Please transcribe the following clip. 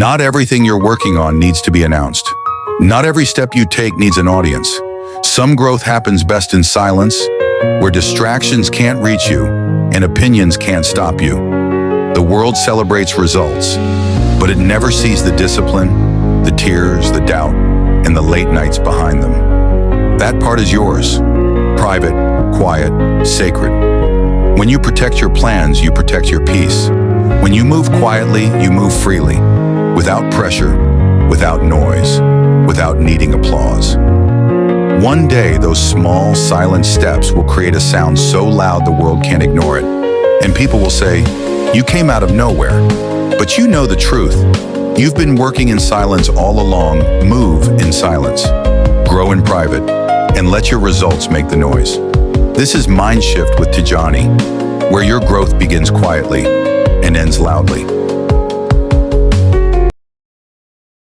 Not everything you're working on needs to be announced. Not every step you take needs an audience. Some growth happens best in silence, where distractions can't reach you and opinions can't stop you. The world celebrates results, but it never sees the discipline, the tears, the doubt, and the late nights behind them. That part is yours. Private, quiet, sacred. When you protect your plans, you protect your peace. When you move quietly, you move freely, without pressure, without noise, without needing applause. One day, those small, silent steps will create a sound so loud the world can't ignore it. And people will say, "You came out of nowhere." But you know the truth. You've been working in silence all along. Move in silence. Grow in private. And let your results make the noise. This is MindShift with Tijani, where your growth begins quietly and ends loudly.